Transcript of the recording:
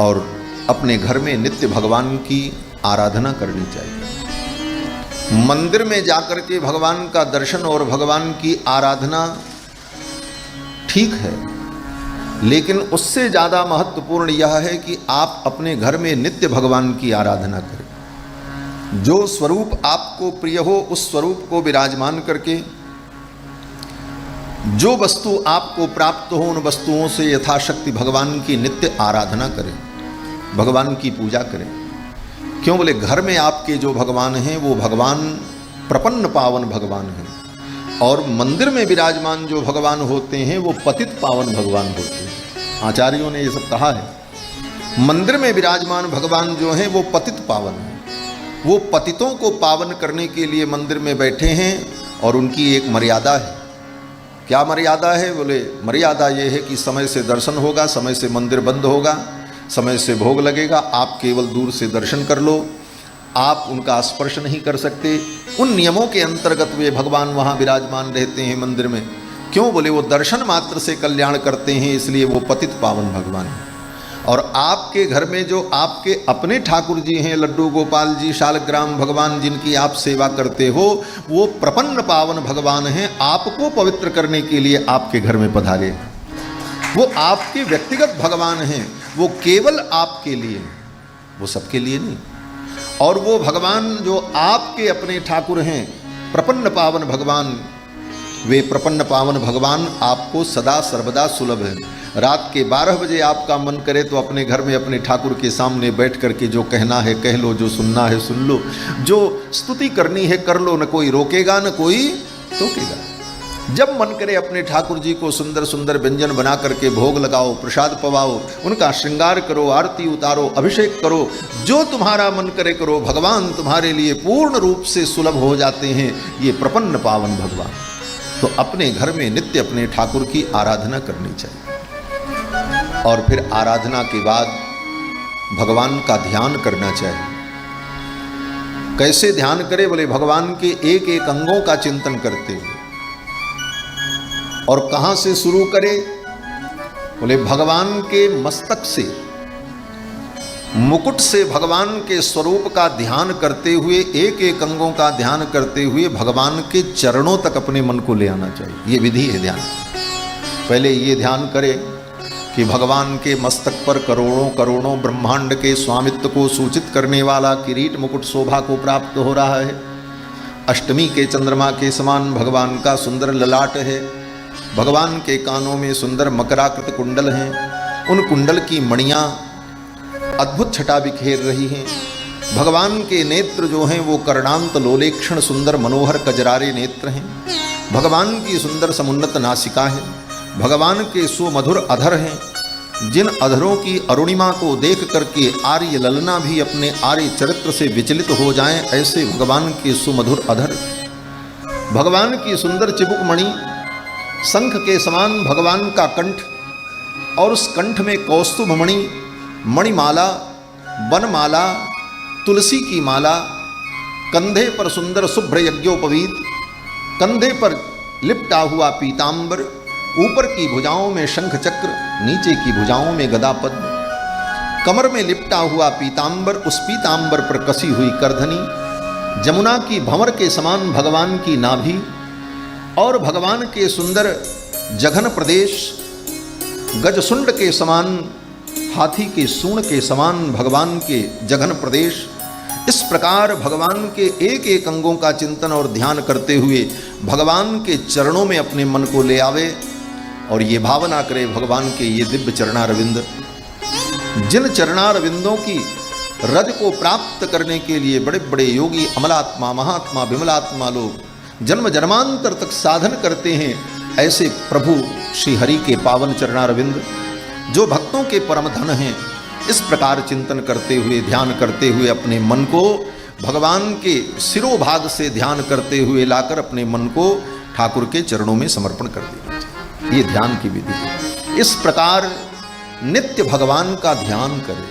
और अपने घर में नित्य भगवान की आराधना करनी चाहिए। मंदिर में जाकर के भगवान का दर्शन और भगवान की आराधना ठीक है, लेकिन उससे ज़्यादा महत्वपूर्ण यह है कि आप अपने घर में नित्य भगवान की आराधना करें। जो स्वरूप आपको प्रिय हो उस स्वरूप को विराजमान करके, जो वस्तु आपको प्राप्त हो उन वस्तुओं से यथाशक्ति भगवान की नित्य आराधना करें, भगवान की पूजा करें। क्यों बोले, घर में आपके जो भगवान हैं वो भगवान प्रपन्न पावन भगवान हैं, और मंदिर में विराजमान जो भगवान होते हैं वो पतित पावन भगवान होते हैं। आचार्यों ने ये सब कहा है। मंदिर में विराजमान भगवान जो हैं वो पतित पावन हैं, वो पतितों को पावन करने के लिए मंदिर में बैठे हैं, और उनकी एक मर्यादा है। क्या मर्यादा है बोले, मर्यादा ये है कि समय से दर्शन होगा, समय से मंदिर बंद होगा, समय से भोग लगेगा, आप केवल दूर से दर्शन कर लो, आप उनका स्पर्श नहीं कर सकते। उन नियमों के अंतर्गत वे भगवान वहाँ विराजमान रहते हैं मंदिर में। क्यों बोले, वो दर्शन मात्र से कल्याण करते हैं, इसलिए वो पतित पावन भगवान हैं। और आपके घर में जो आपके अपने ठाकुर जी हैं, लड्डू गोपाल जी, शालग्राम भगवान, जिनकी आप सेवा करते हो, वो प्रपन्न पावन भगवान हैं। आपको पवित्र करने के लिए आपके घर में पधारे। वो आपके व्यक्तिगत भगवान हैं, वो केवल आपके लिए, वो सबके लिए नहीं। और वो भगवान जो आपके अपने ठाकुर हैं, प्रपन्न पावन भगवान, वे प्रपन्न पावन भगवान आपको सदा सर्वदा सुलभ हैं। रात के 12 बजे आपका मन करे तो अपने घर में अपने ठाकुर के सामने बैठ करके जो कहना है कह लो, जो सुनना है सुन लो, जो स्तुति करनी है कर लो, न कोई रोकेगा न कोई टोकेगा। जब मन करे अपने ठाकुर जी को सुंदर सुंदर व्यंजन बना करके भोग लगाओ, प्रसाद पवाओ, उनका श्रृंगार करो, आरती उतारो, अभिषेक करो, जो तुम्हारा मन करे करो। भगवान तुम्हारे लिए पूर्ण रूप से सुलभ हो जाते हैं, ये प्रपन्न पावन भगवान। तो अपने घर में नित्य अपने ठाकुर की आराधना करनी चाहिए, और फिर आराधना के बाद भगवान का ध्यान करना चाहिए। कैसे ध्यान करे बोले, भगवान के एक एक अंगों का चिंतन करते हुए। और कहाँ से शुरू करे बोले, भगवान के मस्तक से, मुकुट से भगवान के स्वरूप का ध्यान करते हुए, एक एक अंगों का ध्यान करते हुए भगवान के चरणों तक अपने मन को ले आना चाहिए। ये विधि है ध्यान। पहले ये ध्यान करे कि भगवान के मस्तक पर करोड़ों करोड़ों ब्रह्मांड के स्वामित्व को सूचित करने वाला किरीट मुकुट शोभा को प्राप्त हो रहा है। अष्टमी के चंद्रमा के समान भगवान का सुंदर ललाट है। भगवान के कानों में सुंदर मकराकृत कुंडल हैं। उन कुंडल की मणियाँ अद्भुत छटा बिखेर रही हैं। भगवान के नेत्र जो हैं वो कर्णांत लोलेक्षण सुंदर मनोहर कजरारे नेत्र हैं। भगवान की सुंदर समुन्नत नासिका है। भगवान के सुमधुर अधर हैं। जिन अधरों की अरुणिमा को देख करके आर्य ललना भी अपने आर्य चरित्र से विचलित हो जाएं, ऐसे भगवान के सुमधुर अधर। भगवान की सुंदर चिबुक मणि, शंख के समान भगवान का कंठ, और उस कंठ में कौस्तुभ मणि, मणिमाला, वनमाला, तुलसी की माला, कंधे पर सुंदर शुभ्र यज्ञोपवीत, कंधे पर लिपटा हुआ पीतांबर, ऊपर की भुजाओं में शंख चक्र, नीचे की भुजाओं में गदा पद्म, कमर में लिपटा हुआ पीतांबर, उस पीतांबर पर कसी हुई करधनी, जमुना की भंवर के समान भगवान की नाभि, और भगवान के सुंदर जघन प्रदेश, गजसुंड के समान, हाथी के सूंड के समान भगवान के जघन प्रदेश। इस प्रकार भगवान के एक एक अंगों का चिंतन और ध्यान करते हुए भगवान के चरणों में अपने मन को ले आवे, और ये भावना करे भगवान के ये दिव्य चरणारविंद, जिन चरणारविंदों की रज को प्राप्त करने के लिए बड़े बड़े योगी, अमलात्मा, महात्मा, विमलात्मा लोग जन्म जन्मांतर तक साधन करते हैं, ऐसे प्रभु श्री हरि के पावन चरणारविंद जो भक्तों के परम धन हैं। इस प्रकार चिंतन करते हुए, ध्यान करते हुए अपने मन को भगवान के सिरोभाग से ध्यान करते हुए लाकर अपने मन को ठाकुर के चरणों में समर्पण कर देना चाहिए। ये ध्यान की विधि है। इस प्रकार नित्य भगवान का ध्यान करें।